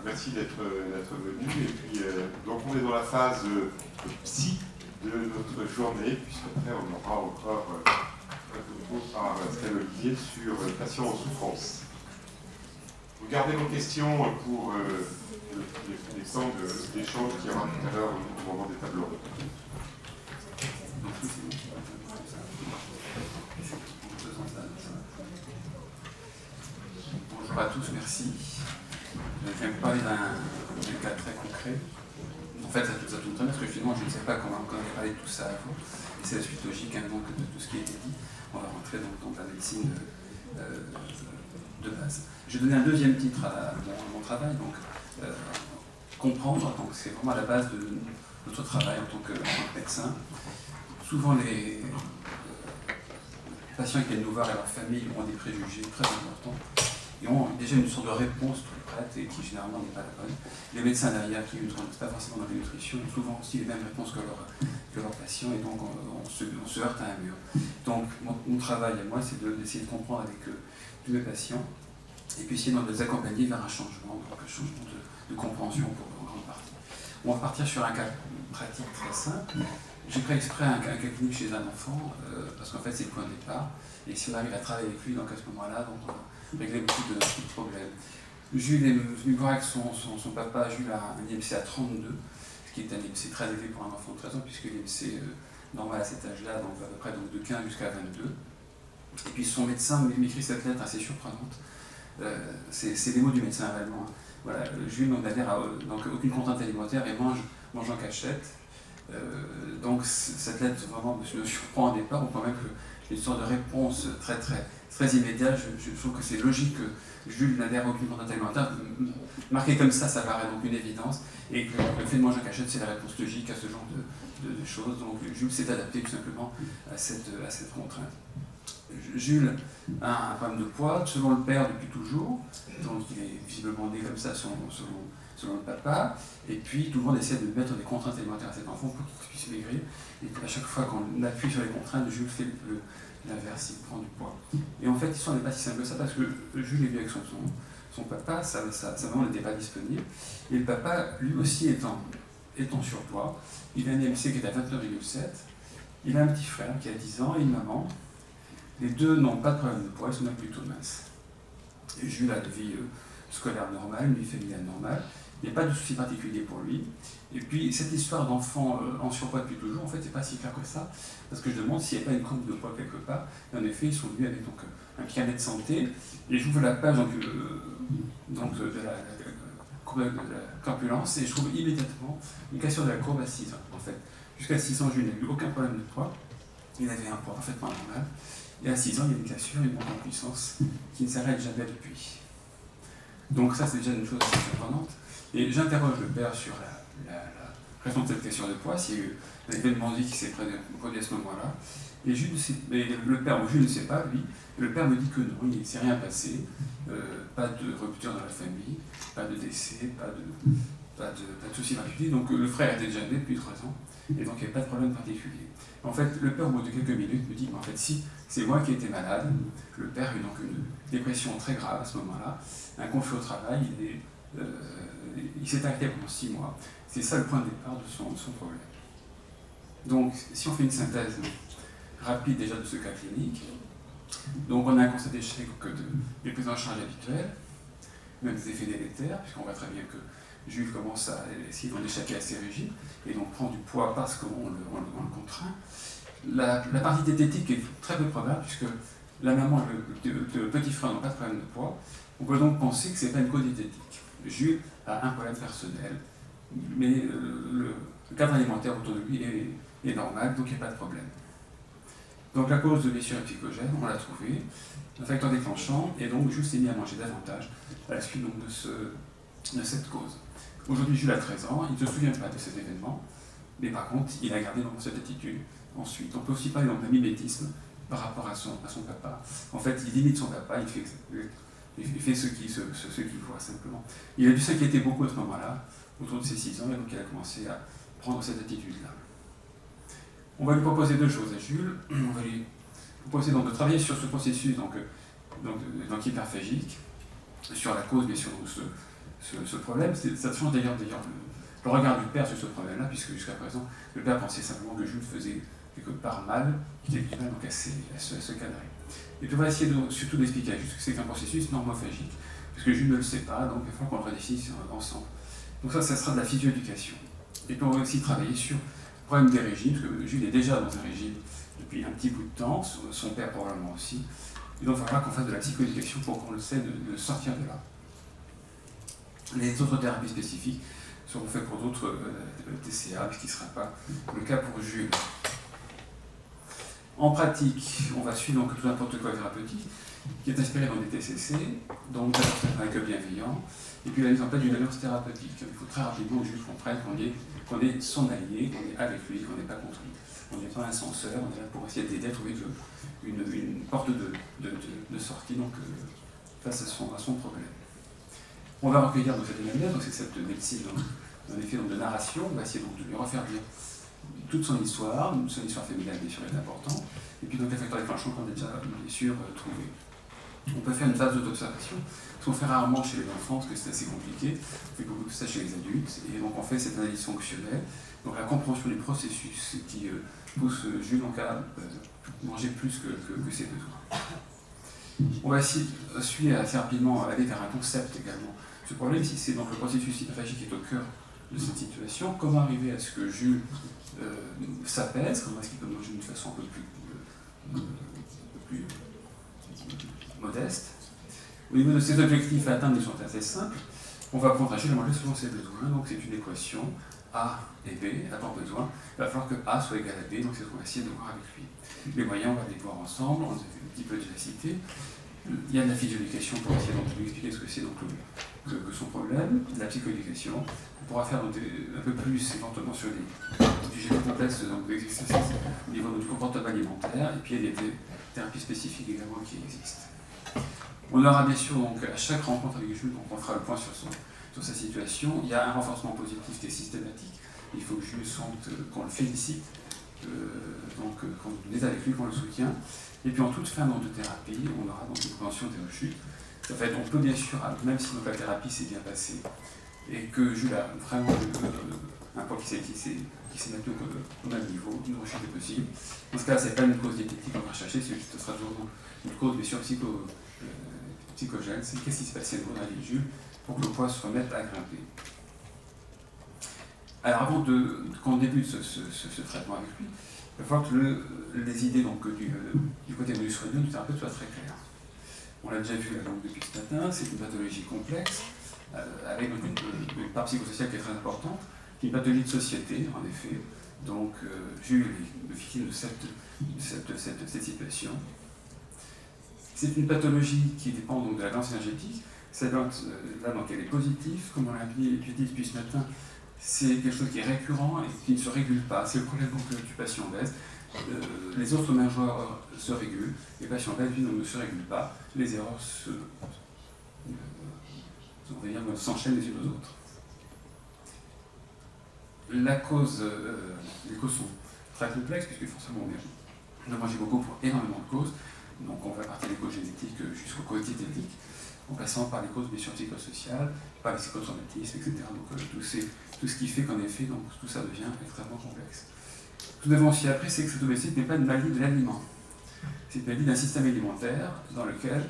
merci d'être venu. Et puis, donc on est dans la phase psy de notre journée, puisqu'après on aura encore un propos par Pascal Olivier sur les patients en souffrance. Vous gardez vos questions pour les temps d'échange qu'il y aura tout à l'heure au moment des tables rondes. Bonjour à tous, merci. Je vais vous parler d'un cas très concret. En fait, ça tombe très bien parce que finalement, je ne sais pas comment on a parlé de tout ça avant. Et c'est la suite logique donc, de tout ce qui a été dit. On va rentrer dans la médecine de base. Je vais donner un deuxième titre à mon travail, donc comprendre. Donc c'est vraiment à la base de notre travail en tant que médecin. Souvent, les patients qui viennent nous voir et leurs familles ont des préjugés très importants. Ils ont déjà une sorte de réponse toute prête et qui généralement n'est pas la bonne. Les médecins derrière qui ne sont pas forcément dans la nutrition ont souvent aussi les mêmes réponses que leurs patients et donc on se heurte à un mur. Donc mon travail à moi c'est d'essayer de comprendre avec tous mes patients et puis essayer de les accompagner vers un changement, donc un changement de compréhension pour en grande partie. On va partir sur un cas pratique très simple. J'ai pris exprès un cas clinique chez un enfant parce qu'en fait c'est le point de départ et si on arrive à travailler avec lui donc à ce moment-là donc on va régler beaucoup de problèmes. Jules est venu voir avec son papa. Jules a un IMC à 32, ce qui est un IMC très élevé pour un enfant de 13 ans, puisque l'IMC normal à cet âge-là, donc à peu près donc, de 15 jusqu'à 22. Et puis son médecin m'écrit cette lettre assez surprenante. C'est les mots du médecin allemand. Hein. Voilà, Jules n'adhère à donc, aucune contrainte alimentaire et mange en cachette. Donc cette lettre vraiment me surprend au départ, au point même que j'ai une sorte de réponse très immédiate. Je trouve que c'est logique que Jules n'adhère à aucune contrainte alimentaire. Marqué comme ça paraît donc une évidence. Et que le fait de manger en cachette, c'est la réponse logique à ce genre de choses. Donc Jules s'est adapté tout simplement à cette contrainte. Jules a un problème de poids, selon le père depuis toujours. Donc il est visiblement né comme ça selon le papa. Et puis tout le monde essaie de mettre des contraintes alimentaires à cet enfant pour qu'il puisse maigrir. Et puis à chaque fois qu'on appuie sur les contraintes, Jules fait l'inverse, il prend du poids. Et en fait, l'histoire n'est pas si simple que ça parce que Jules est venu avec son papa, sa maman n'était pas disponible. Et le papa, lui aussi étant surpoids, il a un IMC qui est à 29,7. Il a un petit frère qui a 10 ans et une maman. Les deux n'ont pas de problème de poids, ils sont même plutôt minces. Et Jules a une vie scolaire normale, une vie familiale normale. Il n'y a pas de souci particulier pour lui. Et puis, cette histoire d'enfant en surpoids depuis toujours, en fait, c'est pas si clair que ça, parce que je demande s'il n'y a pas une courbe de poids quelque part. Et en effet, ils sont venus avec donc, un carnet de santé. Et j'ouvre la page de la courbe de la corpulence et je trouve immédiatement une cassure de la courbe à 6 ans. En fait, jusqu'à 6 ans, Jules n'a eu aucun problème de poids. Il avait un poids parfaitement normal. Et à 6 ans, il y a une cassure, une montée en puissance qui ne s'arrête jamais depuis. Donc ça, c'est déjà une chose assez surprenante. Et j'interroge le père sur la raison de cette question de poids, s'il y a eu un événement de vie qui s'est produit à ce moment-là. Et le père, Jules ne sait pas, lui, et le père me dit que non, il ne s'est rien passé, pas de rupture dans la famille, pas de décès, pas de soucis particuliers. Donc le frère était déjà né depuis 3 ans, et donc il n'y avait pas de problème particulier. En fait, le père, au bout de quelques minutes, me dit en fait, si c'est moi qui étais malade, le père a eu donc une dépression très grave à ce moment-là, un conflit au travail, il s'est arrêté pendant 6 mois. C'est ça le point de départ de son problème. Donc, si on fait une synthèse rapide déjà de ce cas clinique, donc on a un constat d'échec des prises en charge habituelles, même des effets délétères, puisqu'on voit très bien que Jules commence à essayer d'en échapper à ses régimes, et donc prend du poids parce qu'on le contraint. La partie diététique est très peu probable, puisque la maman et le petit frère n'ont pas de problème de poids. On peut donc penser que ce n'est pas une cause diététique. Jules a un problème personnel, mais le cadre alimentaire autour de lui est normal, donc il n'y a pas de problème. Donc la cause de blessure est psychogène, on l'a trouvé, un facteur déclenchant, et donc Jules s'est mis à manger davantage à la suite donc, de cette cause. Aujourd'hui, Jules a 13 ans, il ne se souvient pas de cet événement, mais par contre, il a gardé donc, cette attitude. Ensuite, on peut aussi parler d'un mimétisme par rapport à son papa. En fait, il imite son papa, il fait ce qu'il voit simplement. Il a dû s'inquiéter beaucoup à ce moment-là, autour de ses 6 ans, et donc il a commencé à prendre cette attitude-là. On va lui proposer 2 choses à Jules. On va lui proposer donc, de travailler sur ce processus donc hyperphagique, sur la cause, bien sûr, ce problème. Ça change d'ailleurs le regard du père sur ce problème-là, puisque jusqu'à présent, le père pensait simplement que Jules faisait quelque part mal, qu'il était du mal donc à se cadrer. Et puis on va essayer surtout d'expliquer à Jules ce que c'est qu'un processus normophagique, puisque Jules ne le sait pas, donc il va falloir qu'on le redéfinisse ensemble. Donc ça sera de la physioéducation. Et puis on va aussi travailler sur le problème des régimes, parce que Jules est déjà dans un régime depuis un petit bout de temps, son père probablement aussi. Et donc il va falloir qu'on fasse de la psychoéducation pour qu'on le sait de sortir de là. Les autres thérapies spécifiques seront faites pour d'autres TCA, ce qui ne sera pas le cas pour Jules. En pratique, on va suivre donc tout n'importe quoi thérapeutique, qui est inspiré dans des TCC, donc avec le bienveillant, et puis la mise en place d'une alliance thérapeutique. Il faut très rapidement que Jules comprenne qu'on est son allié, qu'on est avec lui, qu'on n'est pas contre lui. On n'est pas un censeur, on est là pour essayer d'aider à trouver une porte de sortie donc, face à son problème. On va recueillir donc cette anamnèse, donc c'est cette médecine en effet donc, de narration, on va essayer donc de lui refaire dire toute son histoire familiale bien sûr est importante, et puis donc les facteurs déclenchants qu'on a déjà bien sûr trouvés. On peut faire une phase d'auto-observation, ce qu'on fait rarement chez les enfants parce que c'est assez compliqué, on fait beaucoup de ça chez les adultes, et donc on fait cette analyse fonctionnelle, donc la compréhension du processus qui pousse Jules donc à manger plus que ses besoins. On va suivre assez rapidement aller vers un concept également. Ce problème, si c'est donc le processus hyperphagique qui est au cœur de cette situation, comment arriver à ce que Jules s'apaise, comment est-ce qu'il peut manger d'une façon un peu plus modeste. Au niveau de ses objectifs à atteindre, ils sont assez simples. On va prendre à Jules à manger selon ses besoins, donc c'est une équation A et B, avoir besoin. Il va falloir que A soit égal à B, donc c'est ce qu'on va essayer de voir avec lui. Les moyens, on va les voir ensemble, on a fait un petit peu déjà cité. Il y a de la physioéducation pour essayer donc, de lui expliquer ce que c'est donc que son problème, de la psychoéducation. On pourra faire donc, un peu plus éventuellement sur les sujets plus complexes d'exercice au niveau de notre comportement alimentaire, et puis il y a des thérapies spécifiques également qui existent. On aura bien sûr donc, à chaque rencontre avec Jules, donc on fera le point sur sa situation. Il y a un renforcement positif qui est systématique. Il faut que Jules sente qu'on le félicite, donc qu'on est avec lui, qu'on le soutient. Et puis en toute fin de thérapie, on aura donc une prévention des rechutes. En fait, on peut bien sûr, même si donc, la thérapie s'est bien passée et que Jules a vraiment un poids qui s'est maintenu au même niveau, une rechute est possible. Dans ce cas-là, ce n'est pas une cause diététique qu'on va chercher, ce sera toujours une cause bien sûr psychogène. C'est qu'est-ce qui se passait dans la vie de Jules pour que le poids se remette à grimper. Alors avant qu'on débute ce traitement avec lui, il va falloir que les idées donc, du côté du soignant, du thérapeute soient très claires. On l'a déjà vu depuis ce matin, c'est une pathologie complexe, avec une part psychosociale qui est très importante, qui est une pathologie de société, en effet. Donc Jules est victime de cette situation. C'est une pathologie qui dépend donc, de la balance énergétique. Cette balance, là, donc, elle est positive, comme on l'a dit depuis ce matin. C'est quelque chose qui est récurrent et qui ne se régule pas. C'est le problème donc, du patient obèse. Les autres majeurs se régulent, les patients obèses, lui, ne se régulent pas. Les erreurs s'enchaînent les unes aux autres. Les causes sont très complexes, puisque forcément on a mangé beaucoup pour énormément de causes. Donc on va partir des causes génétiques jusqu'aux causes diététiques, en passant par les causes bien sûr psychosociales, par les psychotraumatismes, etc. Donc tout ce qui fait qu'en effet, donc, tout ça devient extrêmement complexe. Tout d'abord aussi appris, c'est que cette obésité n'est pas une maladie de l'aliment. C'est une maladie d'un système alimentaire dans lequel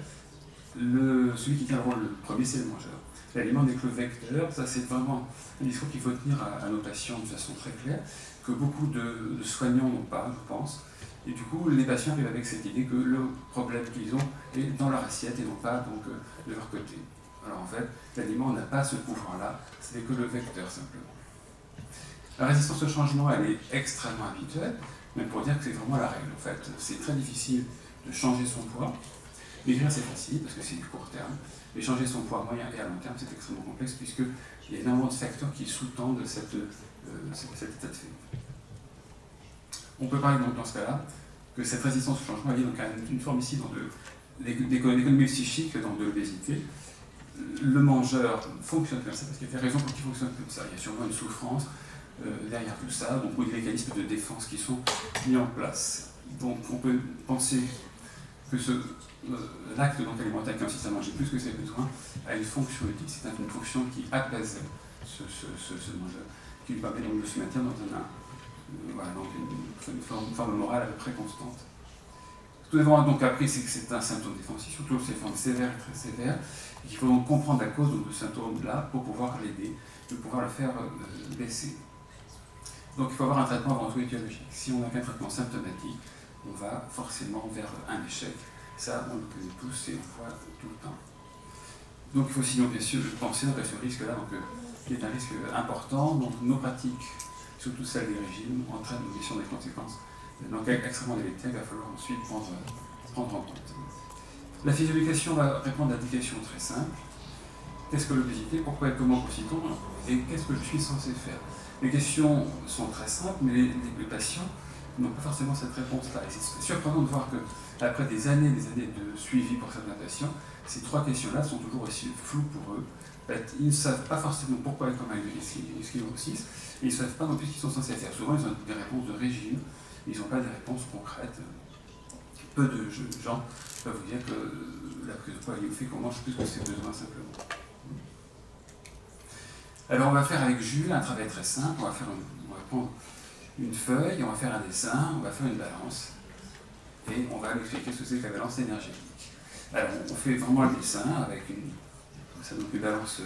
celui qui tient le rôle le premier, c'est le mangeur. L'aliment n'est que le vecteur. Ça, c'est vraiment un discours qu'il faut tenir à nos patients de façon très claire, que beaucoup de soignants n'ont pas, je pense. Et du coup, les patients vivent avec cette idée que le problème qu'ils ont est dans leur assiette et non pas donc, de leur côté. Alors en fait, l'aliment n'a pas ce pouvoir-là, ce n'est que le vecteur simplement. La résistance au changement, elle est extrêmement habituelle, même pour dire que c'est vraiment la règle. En fait, c'est très difficile de changer son poids. Maigrir, c'est facile parce que c'est du court terme. Mais changer son poids moyen et à long terme, c'est extrêmement complexe puisqu'il y a énormément de facteurs qui sous-tendent cet état de fait. On peut parler donc dans ce cas-là que cette résistance au changement est donc une forme ici d'économie psychique donc de l'obésité. Le mangeur fonctionne comme ça parce qu'il y a des raisons pour qu'il fonctionne comme ça. Il y a sûrement une souffrance derrière tout ça, donc des mécanismes de défense qui sont mis en place. Donc on peut penser que l'acte donc alimentaire qui consiste à manger plus que ses besoins a une fonction utile. C'est une fonction qui apaise ce mangeur, qui lui permet donc de se maintenir dans une forme morale à peu près constante. Ce que nous avons donc appris, c'est que c'est un symptôme défensif, surtout ces formes sévères et très sévères, et qu'il faut donc comprendre la cause de ce symptôme-là pour pouvoir l'aider, de pouvoir le faire baisser. Donc il faut avoir un traitement avant tout étiologique. Si on n'a qu'un traitement symptomatique, on va forcément vers un échec. Ça, on le connaît tous et on le voit tout le temps. Donc il faut aussi, bien sûr, penser à ce risque-là, qui est un risque important. Donc nos pratiques, surtout celles des régimes, entraînent une gestion des conséquences. Donc extrêmement délétères, il va falloir ensuite prendre en compte. La physioéducation va répondre à des questions très simples. Qu'est-ce que l'obésité? Pourquoi et comment consiste-t-on? Et qu'est-ce que je suis censé faire? Les questions sont très simples, mais les patients n'ont pas forcément cette réponse-là. Et c'est surprenant de voir qu'après des années de suivi pour certains patients, ces trois questions-là sont toujours aussi floues pour eux. Ils ne savent pas forcément pourquoi et comment ils grossissent, et ils ne savent pas non plus ce qu'ils sont censés faire. Souvent, ils ont des réponses de régime, ils n'ont pas des réponses concrètes. Peu de gens peuvent vous dire que la prise de poids est liée au fait qu'on mange plus que ses besoins simplement. Alors on va faire avec Jules un travail très simple, on va prendre une feuille, on va faire un dessin, on va faire une balance, et on va lui expliquer ce que c'est que la balance énergétique. Alors on fait vraiment le dessin avec une balance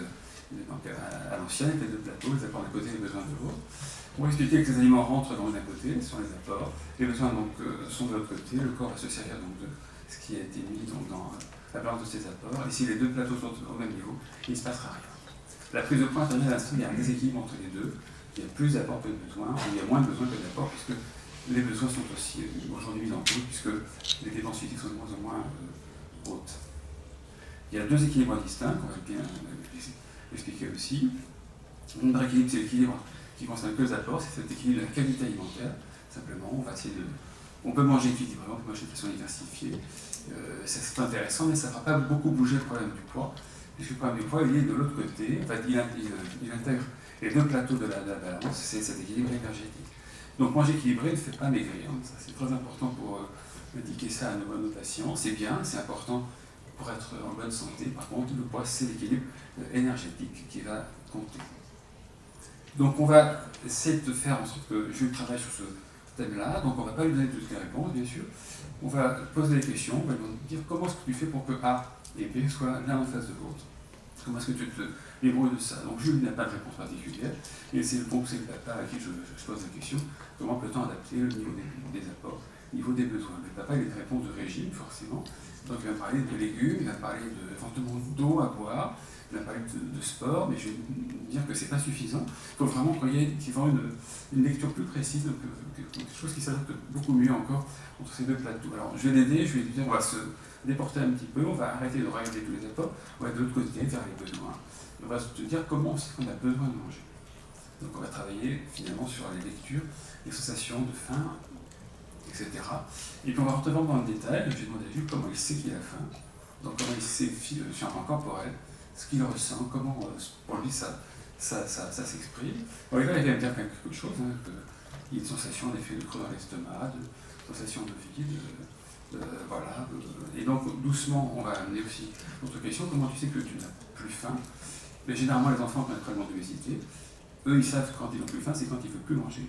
à l'ancienne, avec les deux plateaux, les apports d'un côté et les besoins de l'autre. On va expliquer que les aliments rentrent dans d'un côté, ce sont les apports, les besoins donc, sont de l'autre côté, le corps va se servir donc, de ce qui a été mis donc, dans la balance de ces apports, et si les deux plateaux sont au même niveau, il ne se passera rien. La prise de poids intervient à l'instant, il y a un déséquilibre entre les deux, il y a plus d'apports que de besoins, ou il y a moins de besoins que d'apports, puisque les besoins sont aussi aujourd'hui mis en cause, puisque les dépenses physiques sont de moins en moins hautes. Il y a deux équilibres distincts, qu'on va bien expliquer aussi. Un vrai équilibre, c'est l'équilibre qui concerne que les apports, c'est cet équilibre de la qualité alimentaire. Simplement, on peut manger équilibré, on peut manger de façon diversifiée. C'est intéressant, mais ça ne fera pas beaucoup bouger le problème du poids, puisque le problème du poids, il est de l'autre côté. En fait, il intègre les deux plateaux de la balance, c'est cet équilibre énergétique. Donc manger équilibré ne fait pas maigrir, c'est très important pour indiquer ça à nos patients. C'est bien, c'est important pour être en bonne santé. Par contre, le poids, c'est l'équilibre énergétique qui va compter. Donc on va essayer de faire en sorte que Jules travaille sur ce thème-là. Donc on ne va pas lui donner toutes les réponses, bien sûr. On va poser des questions, on va lui dire comment est-ce que tu fais pour que A et B soient l'un en face de l'autre. Comment est-ce que tu te débrouilles de ça? Donc Jules n'a pas de réponse particulière, et c'est le papa à qui je pose la question, comment peut-on adapter le niveau des apports, le niveau des besoins? Le papa, il a des réponses de régime, forcément. Donc il va parler de légumes, il va parler éventuellement d'eau à boire, il va parler de sport, mais je vais dire que ce n'est pas suffisant. Il faut vraiment qu'il y ait une lecture plus précise, quelque chose qui s'adapte beaucoup mieux encore entre ces deux plateaux. Alors je vais l'aider, je vais lui dire on va se déporter un petit peu, on va arrêter de regarder tous les apports, on va être de l'autre côté, vers les besoins. On va se dire comment c'est qu'on a besoin de manger. Donc on va travailler finalement sur les lectures, les sensations de faim, etc. Et puis on va rentrer vraiment dans le détail, et je vais demander à Jules comment il sait qu'il a faim, donc comment il sait sur un plan corporel, ce qu'il ressent, comment pour lui ça s'exprime. Bon, il va me dire quelque chose, il y a une sensation en effet de creux dans l'estomac, de sensation de vide, voilà. Et donc doucement on va amener aussi d'autres questions, comment tu sais que tu n'as plus faim? Mais généralement les enfants qui ont un traitement d'obésité, eux ils savent quand ils n'ont plus faim, c'est quand ils ne veulent plus manger,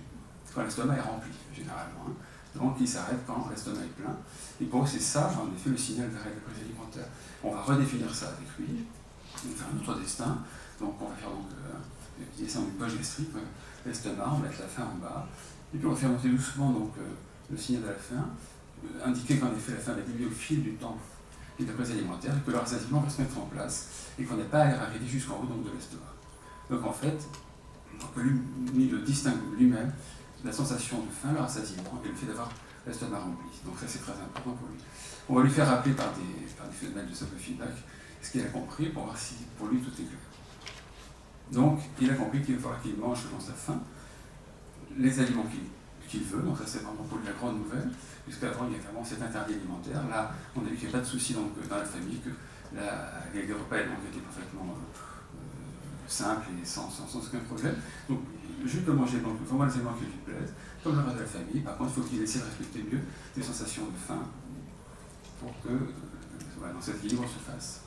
quand l'estomac est rempli généralement. Donc ils s'arrêtent quand l'estomac est plein. Et pour eux c'est ça, en effet, le signal d'arrêt de la prise alimentaire. On va redéfinir ça avec lui. On va faire un autre destin, donc on va faire un petit dessin d'une poche gastrique, l'estomac, on va mettre la faim en bas, et puis on va faire monter doucement donc, le signal de la faim, indiquer qu'en effet la faim va diminuer au fil du temps et de la prise alimentaire, et que le rassasiement va se mettre en place, et qu'on n'a pas à arriver jusqu'en haut donc, de l'estomac. Donc en fait, lui distingue lui-même la sensation de faim, le rassasiement, et le fait d'avoir l'estomac rempli. Donc ça c'est très important pour lui. On va lui faire rappeler par des phénomènes de simple feedback ce qu'il a compris pour voir si pour lui tout est clair. Donc, il a compris qu'il va falloir qu'il mange selon sa faim les aliments qu'il veut, donc ça c'est vraiment pour lui la grande nouvelle, puisqu'avant il y a vraiment cet interdit alimentaire. Là, on a vu qu'il n'y a pas de souci dans la famille, que les repas étaient parfaitement simples et sans aucun problème. Donc, Jules peut manger donc, vraiment les aliments qui lui plaisent, comme le reste de la famille. Par contre, il faut qu'il essaie de respecter mieux les sensations de faim pour que dans cet équilibre se fasse.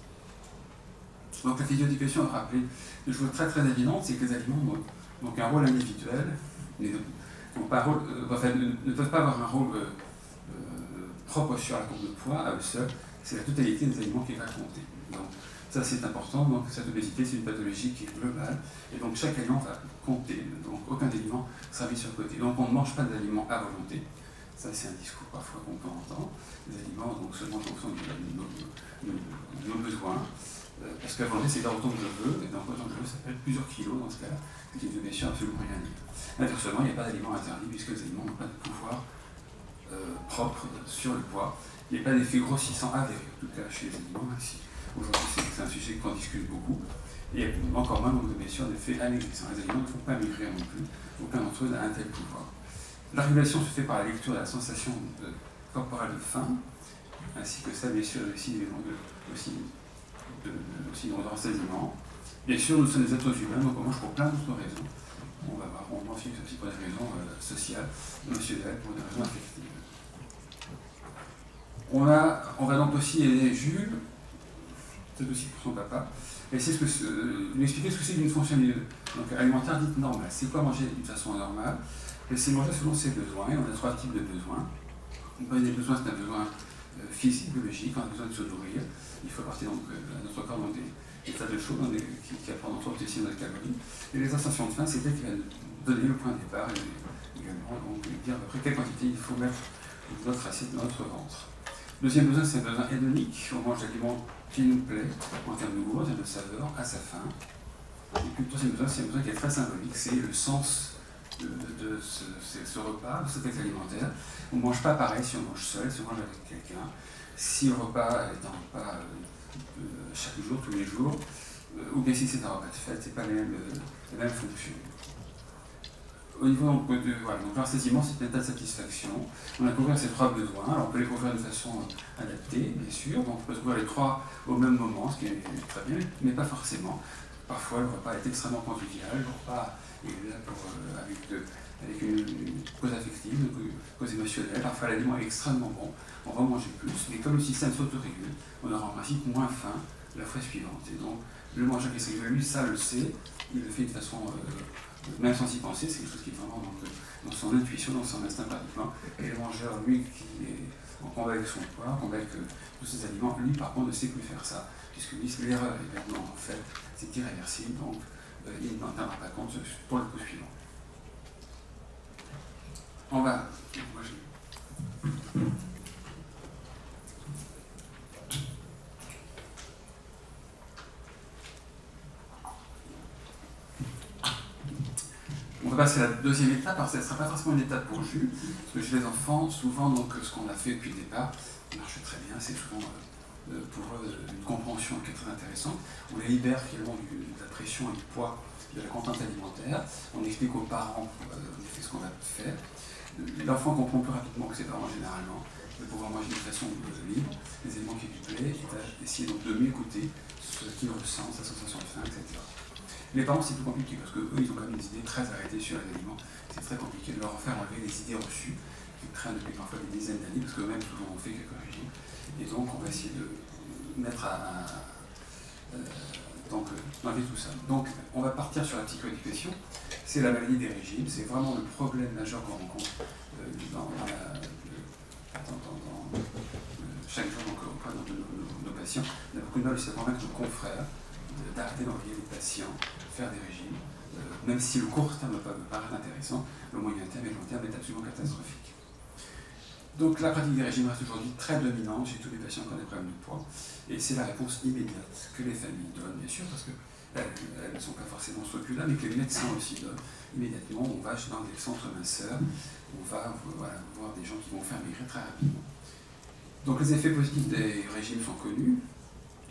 Donc la physioéducation a rappelé une chose très très évidente, c'est que les aliments ont donc un rôle individuel, mais ne peuvent pas avoir un rôle propre sur la courbe de poids à eux seuls, c'est la totalité des aliments qui va compter. Donc ça c'est important, donc cette obésité c'est une pathologie qui est globale, et donc chaque aliment va compter, donc aucun aliment sera mis sur le côté. Donc on ne mange pas d'aliments à volonté, ça c'est un discours parfois qu'on peut entendre, les aliments donc seulement en fonction de nos besoins, parce qu'à volonté c'est faire autant que je veux, et donc autant que je veux ça peut être plusieurs kilos dans ce cas-là, ce qui ne veut bien sûr absolument rien dire. Inversement, il n'y a pas d'aliments interdits puisque les aliments n'ont pas de pouvoir propre sur le poids. Il n'y a pas d'effet grossissant avéré, en tout cas chez les aliments, même si aujourd'hui c'est un sujet qu'on discute beaucoup. Et encore moins, donc, bien sûr, d'effet amaigrissant. Les aliments ne font pas maigrir non plus, aucun d'entre eux n'a un tel pouvoir. La régulation se fait par la lecture de la sensation corporelle de faim, ainsi que ça, bien sûr, aussi dans le rassasiement. Bien sûr, nous sommes des êtres humains, donc on mange pour plein d'autres raisons. On va voir, on mange aussi pour des raisons sociales, émotionnelles, pour des raisons affectives. On va donc aussi aider Jules, c'est aussi pour son papa, et c'est lui expliquer ce que c'est d'une fonction donc, alimentaire dite normale. C'est quoi manger d'une façon normale? C'est manger selon ses besoins, et on a 3 types de besoins. Le premier des besoins, c'est un besoin physique, biologique, on a besoin de se nourrir. Il faut apporter donc, à notre corps dans des tas de choses qui apportent notre aussi notre calories. Et les sensations de faim, c'est elle qui va donner le point de départ et également donc, dire après quelle quantité il faut mettre dans notre assiette, dans notre ventre. Deuxième besoin, c'est un besoin hédonique. On mange l'aliment qui nous plaît en termes de goût, en termes de saveur, à sa faim. Et puis le troisième besoin, c'est un besoin qui est très symbolique, c'est le sens de ce repas, de cet acte alimentaire. On ne mange pas pareil si on mange seul, si on mange avec quelqu'un. Si le repas est un repas chaque jour, tous les jours, ou bien si c'est un repas de fête, ce n'est pas la même fonction. Au niveau donc, donc l'assaiement, c'est un état de satisfaction. On a couvert ces 3 besoins. Alors on peut les couvrir de façon adaptée, bien sûr. Donc on peut couvrir les 3 au même moment, ce qui est très bien, mais pas forcément. Parfois le repas est extrêmement convivial, le repas est là avec une cause affective, une cause émotionnelle. Parfois l'aliment est extrêmement bon, on va manger plus, mais comme le système s'autorégule, on aura en principe moins faim la fois suivante. Et donc le mangeur qui se régule, lui, ça le sait, il le fait de façon, même sans y penser, c'est quelque chose qui est vraiment dans son intuition, dans son instinct pratiquement. Et le mangeur, lui, qui est en combat avec son poids, en combat avec tous ses aliments, lui par contre ne sait plus faire ça, puisque lui, l'erreur également en fait, c'est irréversible, donc il n'en tiendra pas compte pour le coup suivant. On va. On va passer à la deuxième étape, alors ce ne sera pas forcément une étape pour Jules, parce que chez les enfants, souvent donc, ce qu'on a fait depuis le départ marche très bien, c'est souvent pour eux une compréhension qui est très intéressante. On les libère finalement de la pression et du poids de la contrainte alimentaire, on explique aux parents ce qu'on va faire. L'enfant comprend plus rapidement que ses parents généralement, de pouvoir manger de façon libre, les éléments qui lui plaisent, et d'essayer donc de mieux écouter ce qu'il ressent, sa sensation de faim, etc. Les parents, c'est plus compliqué parce qu'eux, ils ont quand même des idées très arrêtées sur les aliments. C'est très compliqué de leur faire enlever des idées reçues qui traînent depuis parfois des dizaines d'années, parce qu'eux-mêmes, souvent, ont fait quelques régimes. Et donc, on va essayer de mettre d'enlever tout ça. Donc, on va partir sur la psychoéducation. C'est la maladie des régimes. C'est vraiment le problème majeur qu'on rencontre chaque jour auprès de nos patients. On a beaucoup de mal aussi à convaincre nos confrères d'arrêter d'envoyer les patients faire des régimes, même si le court terme peut paraître intéressant, le moyen terme et le long terme est absolument catastrophique. Donc la pratique des régimes reste aujourd'hui très dominante chez tous les patients qui ont des problèmes de poids, et c'est la réponse immédiate que les familles donnent, bien sûr, parce qu'elles ne sont pas forcément scrupuleuses, mais que les médecins aussi donnent. Immédiatement, on va dans des centres minceurs, on va voir des gens qui vont faire maigrir très rapidement. Donc les effets positifs des régimes sont connus,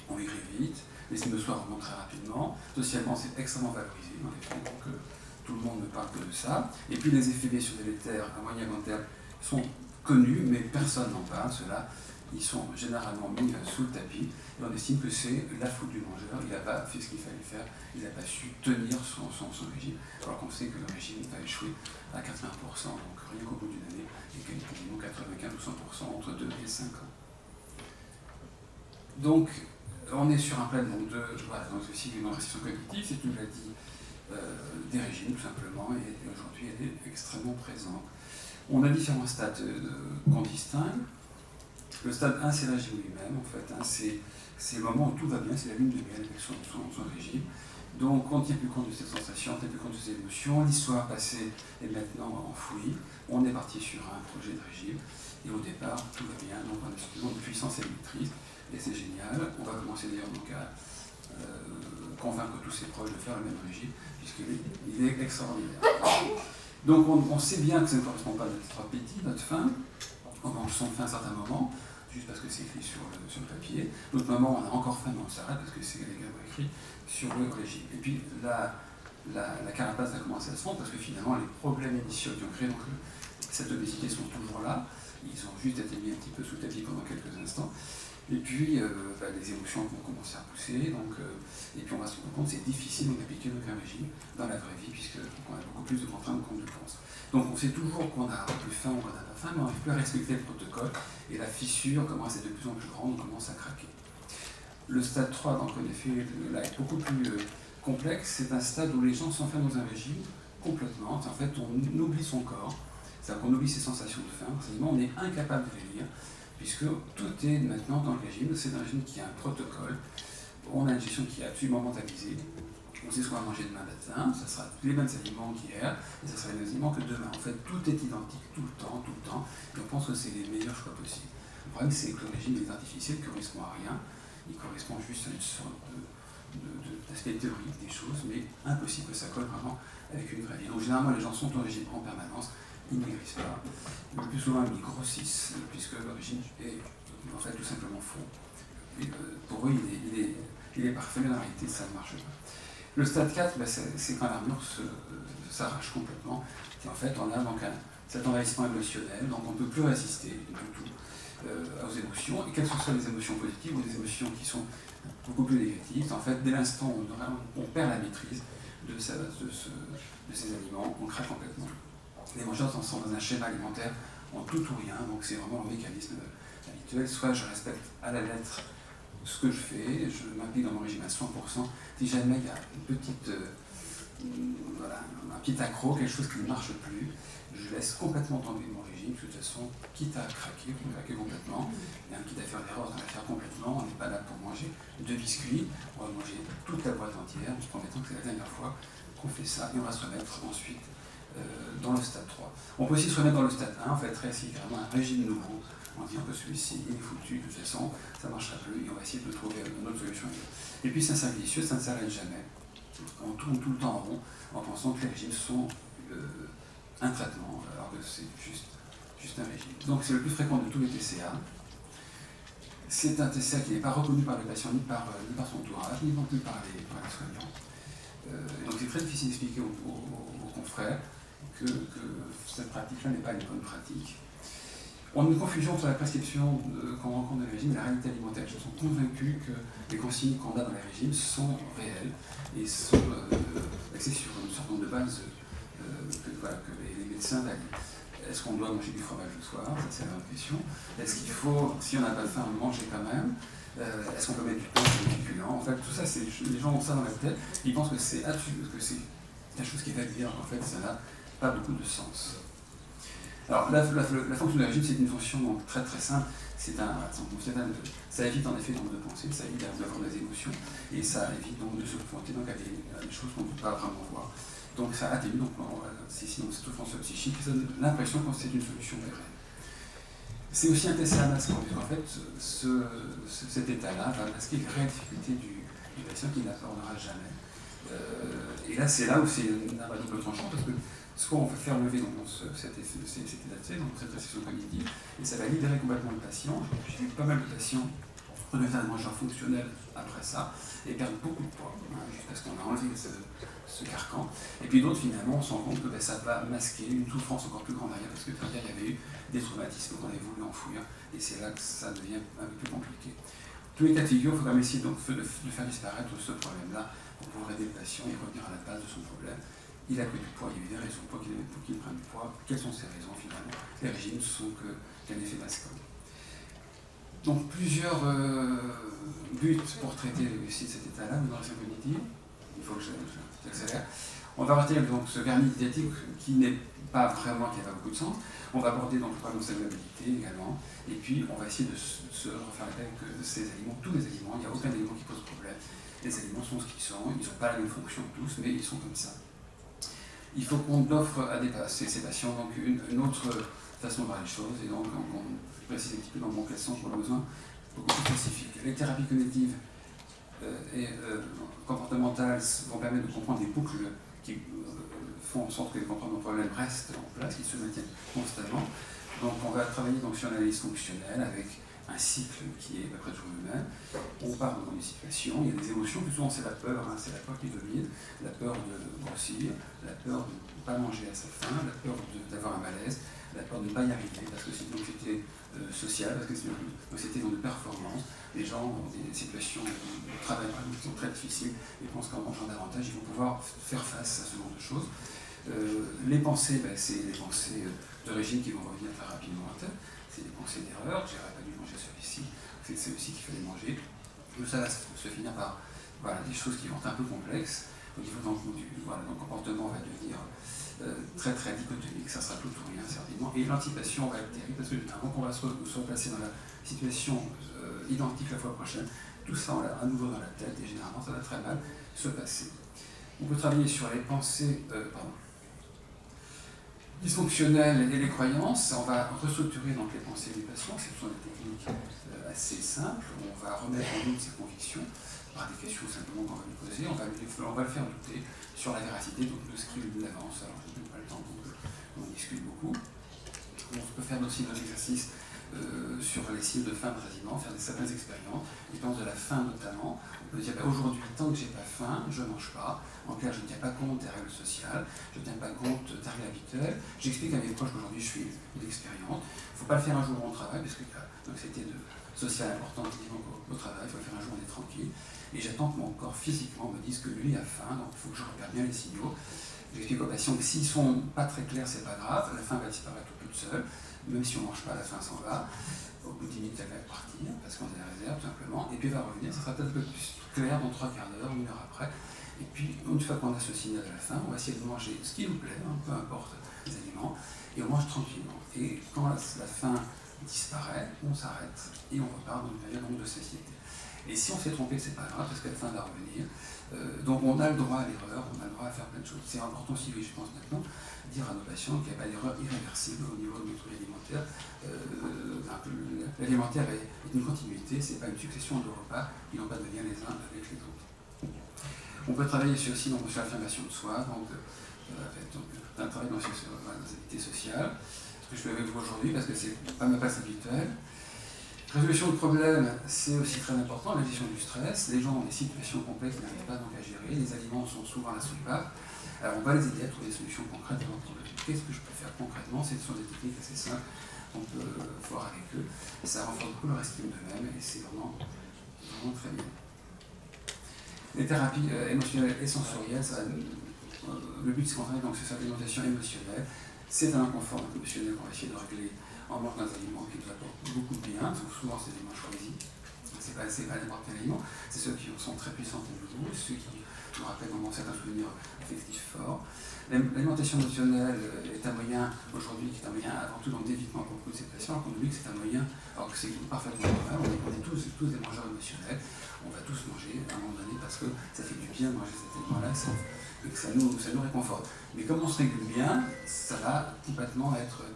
on maigrit vite, l'estime de soi remonte très rapidement, socialement c'est extrêmement valorisé, en effet, donc tout le monde ne parle que de ça. Et puis les effets bien sûr délétères à moyen et long terme sont connus, mais personne n'en parle, ceux-là, ils sont généralement mis sous le tapis, et on estime que c'est la faute du mangeur, il n'a pas fait ce qu'il fallait faire, il n'a pas su tenir son régime, alors qu'on sait que le régime va échouer à 80%, donc rien qu'au bout d'une année, et quasiment 95 ou 100% entre 2 et 5 ans. Donc, on est sur un plan donc, donc aussi une restriction cognitive, c'est une maladie des régimes, tout simplement, et aujourd'hui, elle est extrêmement présente. On a différents stades qu'on distingue. Le stade 1, c'est le régime lui-même, en fait. Hein, c'est le moment où tout va bien, c'est la lune de miel avec son régime. Donc, on ne tient plus compte de ses sensations, on ne tient plus compte de ses émotions. L'histoire passée est maintenant enfouie. On est parti sur un projet de régime. Et au départ, tout va bien. Donc, on a suffisamment de puissance et de maîtrise. Et c'est génial. On va commencer d'ailleurs donc à convaincre tous ses proches de faire le même régime, puisqu'il est extraordinaire. Donc, on sait bien que ça ne correspond pas à notre appétit, notre faim. On mange sans faim à certains moments, juste parce que c'est écrit sur le papier. D'autres moments, on a encore faim, mais on s'arrête parce que c'est également écrit sur le régime. Et puis, la carapace va commencer à se fondre parce que finalement, les problèmes initiaux qui ont créé donc, cette obésité sont toujours là. Ils ont juste été mis un petit peu sous le tapis pendant quelques instants. Et puis, les émotions vont commencer à pousser. Donc, et puis, on va se rendre compte que c'est difficile d'appliquer aucun régime dans la vraie vie, puisqu'on a beaucoup plus de contraintes qu'on ne le pense. Donc, on sait toujours qu'on a plus faim ou qu'on n'a pas faim, mais on n'arrive plus à respecter le protocole. Et la fissure commence à être de plus en plus grande, on commence à craquer. Le stade 3, donc, en effet, là, est beaucoup plus complexe. C'est un stade où les gens s'enferment dans un régime complètement. En fait, on oublie son corps. C'est-à-dire qu'on oublie ses sensations de faim. On est incapable de les lire, puisque tout est maintenant dans le régime. C'est un régime qui a un protocole. On a une gestion qui est absolument mentalisée. On sait ce qu'on va manger demain matin, ça sera les mêmes aliments qu'hier, et ça sera les mêmes aliments que demain. En fait, tout est identique tout le temps, et on pense que c'est les meilleurs choix possibles. Le problème, c'est que le régime est artificiel, ne correspond à rien. Il correspond juste à une sorte d'aspect théorique des choses, mais impossible que ça colle vraiment avec une vraie vie. Donc généralement, les gens sont au régime en permanence, ils ne maigrissent pas. Le plus souvent, ils grossissent, puisque le régime est en fait tout simplement faux. Et, pour eux, il est parfait, mais en réalité, ça ne marche pas. Le stade 4, c'est quand l'armure s'arrache complètement. Et en fait, on a donc cet envahissement émotionnel, donc on ne peut plus résister du tout aux émotions, et quelles que soient les émotions positives ou des émotions qui sont beaucoup plus négatives. En fait, dès l'instant où on perd la maîtrise de ces aliments, on craque complètement. Les mangeurs sont dans un schéma alimentaire en tout ou rien, donc c'est vraiment le mécanisme habituel. Soit je respecte à la lettre ce que je fais, je m'implique dans mon régime à 100%. Si jamais il y a une petite, un petit accro, quelque chose qui ne marche plus, je laisse complètement tomber mon régime, de toute façon, quitte à craquer complètement, et quitte à faire l'erreur, on va faire complètement, on n'est pas là pour manger 2 biscuits, on va manger toute la boîte entière, en promettant que c'est la dernière fois qu'on fait ça, et on va se remettre ensuite dans le stade 3. On peut aussi se remettre dans le stade 1, en fait, réessayer carrément un régime nouveau, en disant que celui-ci est foutu, de toute façon, ça ne marchera plus, et on va essayer de trouver une autre solution. Et puis c'est un cercle vicieux, ça ne s'arrête jamais. On tourne tout le temps en rond, en pensant que les régimes sont un traitement, alors que c'est juste un régime. Donc c'est le plus fréquent de tous les TCA. C'est un TCA qui n'est pas reconnu par le patient, ni par son entourage, ni non plus par les soignants. Donc c'est très difficile d'expliquer aux confrères que cette pratique-là n'est pas une bonne pratique. On a une confusion entre la prescription qu'on rencontre dans les régimes et la réalité alimentaire. Je suis convaincu que les consignes qu'on a dans les régimes sont réelles et sont axées sur une sorte de base que les médecins valident. Est-ce qu'on doit manger du fromage le soir? Ça, c'est la bonne question. Est-ce qu'il faut, si on n'a pas faim, manger quand même? Est-ce qu'on peut mettre du pain sur les féculents? En fait, tout ça, les gens ont ça dans la tête. Ils pensent que c'est absolu, que c'est la chose qui est validée. En fait, ça n'a pas beaucoup de sens. Alors, la fonction du régime, c'est une fonction donc, très très simple. Ça évite en effet donc, de penser, ça évite d'avoir des émotions, et ça évite donc de se confronter donc, à des choses qu'on ne peut pas vraiment voir. Donc ça atténue donc, cette souffrance psychique, ça donne l'impression que c'est une solution pérenne. C'est aussi un test à masque, puisqu'en fait, cet état-là va masquer les réelles difficultés du patient qui n'abordera jamais. Et là, c'est là où c'est un double tranchant, parce que soit on peut faire lever cet état de fait, donc cette récession cognitive, et ça va libérer complètement le patient. J'ai vu pas mal de patients redevenir des mangeurs fonctionnels après ça, et perdre beaucoup de poids, juste parce qu'on a enlevé ce carcan. Et puis d'autres, finalement, on se rend compte que ça va masquer une souffrance encore plus grande derrière, parce que derrière, il y avait eu des traumatismes qu'on avait voulu enfouir, et c'est là que ça devient un peu plus compliqué. Tous les cas de figure, il faut quand même essayer de faire disparaître ce problème-là pour pouvoir aider le patient et revenir à la base de son problème. Il a que du poids, il y a eu des raisons pour qu'il prenne du poids. Quelles sont ces raisons finalement? Les régimes ne sont qu'un effet masquant. Donc plusieurs buts pour traiter aussi cet état-là, l'amélioration cognitive. Il faut que j'accélère. On va retenir donc ce vernis diététique qui n'a pas beaucoup de sens. On va aborder donc le problème de saludabilité également. Et puis on va essayer de se refaire avec ces aliments, tous les aliments. Il n'y a aucun aliment qui pose problème. Les aliments sont ce qu'ils sont. Ils n'ont pas la même fonction tous, mais ils sont comme ça. Il faut qu'on offre à ces patients donc une autre façon de voir les choses. Et donc on précise un petit peu dans mon classement pour le besoin beaucoup plus spécifique. Les thérapies cognitives et comportementales vont permettre de comprendre des boucles qui font en sorte que les comportements problèmes restent en place, qu'ils se maintiennent constamment. Donc on va travailler donc sur l'analyse fonctionnelle avec un cycle qui est à peu près toujours le même. On part dans des situations, il y a des émotions, plus souvent c'est la peur qui domine, la peur de grossir, la peur de ne pas manger à sa faim, la peur d'avoir un malaise, la peur de ne pas y arriver, parce que c'est une anxiété sociale, parce que c'est une anxiété de performance. Les gens ont des situations de travail qui sont très difficiles et pensent qu'en mangeant davantage, ils vont pouvoir faire face à ce genre de choses. Les pensées, c'est les pensées de régime qui vont revenir très rapidement en tête. C'est des pensées d'erreur, j'aurais pas dû manger celui-ci, c'est celui-ci qu'il fallait manger. Tout ça va se finir par des choses qui vont être un peu complexes. Au niveau donc comportement va devenir très très dichotomique, ça sera tout ou rien certainement. Et l'anticipation va être terrible parce que avant qu'on va se replacer dans la situation identique la fois prochaine, tout ça on l'a à nouveau dans la tête et généralement ça va très mal se passer. On peut travailler sur les pensées dysfonctionnelles et les croyances. On va restructurer donc les pensées des patients. Ce sont des techniques assez simples. On va remettre en doute ses convictions par des questions simplement qu'on va lui poser. On va le faire douter sur la véracité donc, de ce qu'il avance. Alors je n'ai pas le temps, donc on discute beaucoup. On peut faire aussi des exercices sur les signes de faim de résiment, faire certaines expériences, les penses de la faim notamment. On peut dire aujourd'hui, tant que j'ai pas faim, je ne mange pas. En clair, je ne tiens pas compte des règles sociales, je ne tiens pas compte des règles habituelles. J'explique à mes proches qu'aujourd'hui je suis une expérience. Il ne faut pas le faire un jour où on travaille, parce que l'anxiété sociale importante au travail, il faut le faire un jour où on est tranquille. Et j'attends que mon corps physiquement me dise que lui a faim, donc il faut que je repère bien les signaux. J'explique aux patients que s'ils ne sont pas très clairs, c'est pas grave, la faim va disparaître toute seule. Même si on ne mange pas, la faim s'en va. Au bout de 10 minutes, elle va partir, parce qu'on est à la réserve, tout simplement. Et puis elle va revenir, ça sera peut-être un peu plus clair dans 3 quarts d'heure, 1 heure après. Et puis, une fois qu'on a ce signal de la faim, on va essayer de manger ce qui nous plaît, peu importe les aliments, et on mange tranquillement. Et quand la faim disparaît, on s'arrête et on repart dans une période de satiété. Et si on s'est trompé, c'est pas grave, parce que la faim va revenir. Donc on a le droit à l'erreur, on a le droit à faire plein de choses. C'est important aussi, je pense maintenant, dire à nos patients qu'il n'y a pas d'erreur irréversible au niveau de notre vie alimentaire. L'alimentaire est une continuité, ce n'est pas une succession de repas qui n'ont pas de lien les uns avec les autres. On peut travailler aussi sur l'affirmation de soi, donc un travail dans les activités sociales, ce que je fais avec vous aujourd'hui parce que c'est pas ma place habituelle. Résolution de problèmes, c'est aussi très important, la gestion du stress. Les gens ont des situations complexes qu'ils n'arrivent pas donc à gérer, les aliments sont souvent la solution. Alors on va les aider à trouver des solutions concrètes à leurs problèmes. Qu'est-ce que je peux faire concrètement? Ce sont des techniques assez simples qu'on peut voir avec eux. Ça renforce beaucoup leur estime d'eux-mêmes et c'est vraiment très bien. Les thérapies émotionnelles et sensorielles, le but c'est qu'on travaille donc sur cette alimentation émotionnelle. C'est un inconfort émotionnel qu'on va essayer de régler en mangeant des aliments qui nous apportent beaucoup de bien. Donc souvent c'est des aliments choisis. C'est pas n'importe quel aliment, c'est ceux qui sont très puissants pour nous, ceux qui nous rappellent certains souvenirs affectifs forts. L'alimentation émotionnelle est un moyen aujourd'hui qui est un moyen avant tout d'évitement pour beaucoup de ces patients, alors qu'on oublie que c'est un moyen, alors que c'est parfaitement normal, on est tous des mangeurs émotionnels, on va tous manger à un moment donné parce que ça fait du bien de manger cet aliment-là et que ça nous réconforte. Mais comme on se régule bien, ça va complètement être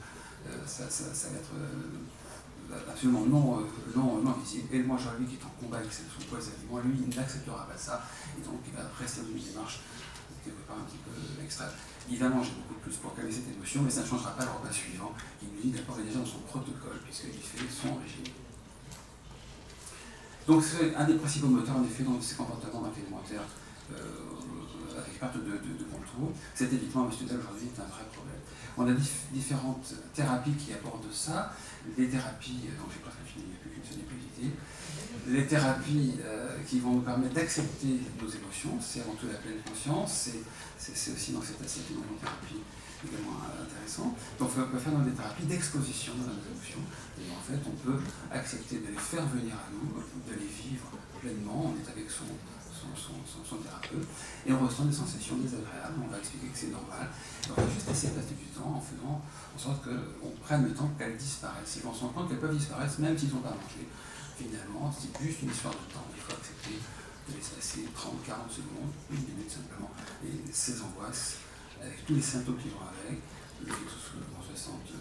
absolument non visible. Et le mangeur, lui, qui est en combat avec son poids des aliments, lui, il n'acceptera pas ça. Et donc, il va rester dans une démarche quelque part un petit peu extrême. Il va manger beaucoup plus pour calmer cette émotion, mais ça ne changera pas le repas suivant. Il nous dit d'accord, il est déjà dans son protocole, puisqu'il fait son régime. Donc, c'est un des principaux moteurs, en effet, dans ces comportements alimentaires avec perte de contrôle. Cet évitement émotionnel aujourd'hui est un vrai problème. On a différentes thérapies qui abordent ça. Les thérapies, donc j'ai presque fini, il n'y a plus qu'une seule diapositive. Les thérapies qui vont nous permettre d'accepter nos émotions, c'est avant tout la pleine conscience, c'est aussi dans cette assiette une thérapie également intéressant. Donc on peut faire dans des thérapies d'exposition dans nos émotions. Et en fait, on peut accepter de les faire venir à nous, de les vivre pleinement. On est avec son thérapeute et on ressent des sensations désagréables. On va expliquer que c'est normal. Et on va juste laisser passer du temps en faisant en sorte qu'on prenne le temps qu'elles disparaissent. Et on se rend compte qu'elles peuvent disparaître même s'ils n'ont pas mangé. Finalement, c'est juste une histoire de temps. Il faut accepter de laisser passer 30, 40 secondes, une minute simplement, et ces angoisses, avec tous les symptômes qui vont avec, le fait qu'on se sente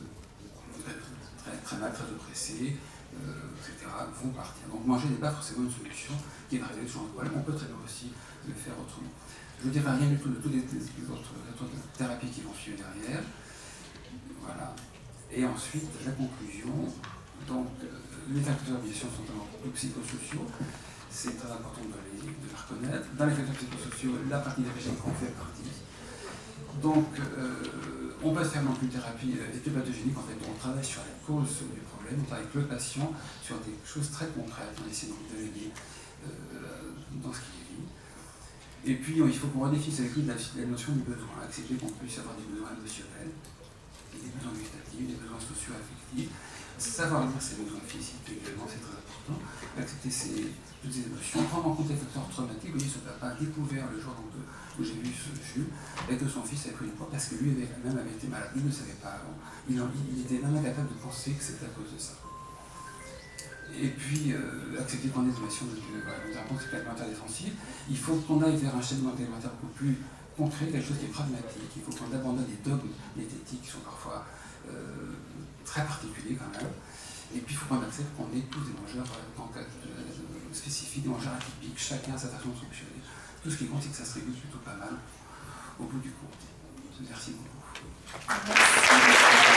très mal, très oppressé, etc., vont partir. Donc manger n'est pas forcément une solution qui va régler toujours un problème. On peut très bien aussi le faire autrement. Je ne dirai rien du tout de toutes les autres thérapies qui vont suivre derrière. Voilà. Et ensuite, la conclusion. Donc, les facteurs bien sûr sont avant tout psychosociaux. C'est très important de les reconnaître. Dans les facteurs psychosociaux, la partie dirigeante en fait partie. Donc, on peut faire donc une thérapie épipathogénique. En fait, on travaille sur la cause du problème, on travaille avec le patient sur des choses très concrètes, en essayant de l'aider dans ce qu'il vit. Et puis, il faut qu'on redéfinisse avec lui la notion du besoin, accepter qu'on puisse avoir des besoins émotionnels, des besoins gustatifs, des besoins socio-affectifs, savoir lire ses besoins physiques également, c'est très important, accepter toutes ces émotions, prendre en compte les facteurs traumatiques. Vous voyez, ce papa a découvert le jour où j'ai vu ce Jules, et que son fils avait pris une porte parce que lui même avait été malade, il ne le savait pas avant, il était même incapable de penser que c'était à cause de ça. Et puis, accepter qu'on ait des émotions de réponse alimentaire défensive. Il faut qu'on aille vers un schéma alimentaire beaucoup plus concret, quelque chose qui est pragmatique. Il faut qu'on abandonne les dogmes diététiques qui sont parfois très particuliers quand même. Et puis il faut qu'on accepte qu'on est tous des mangeurs spécifiques, des mangeurs atypiques, chacun a sa façon de fonctionner. Tout ce qui compte, c'est que ça se régule plutôt pas mal au bout du compte. Merci beaucoup. Merci.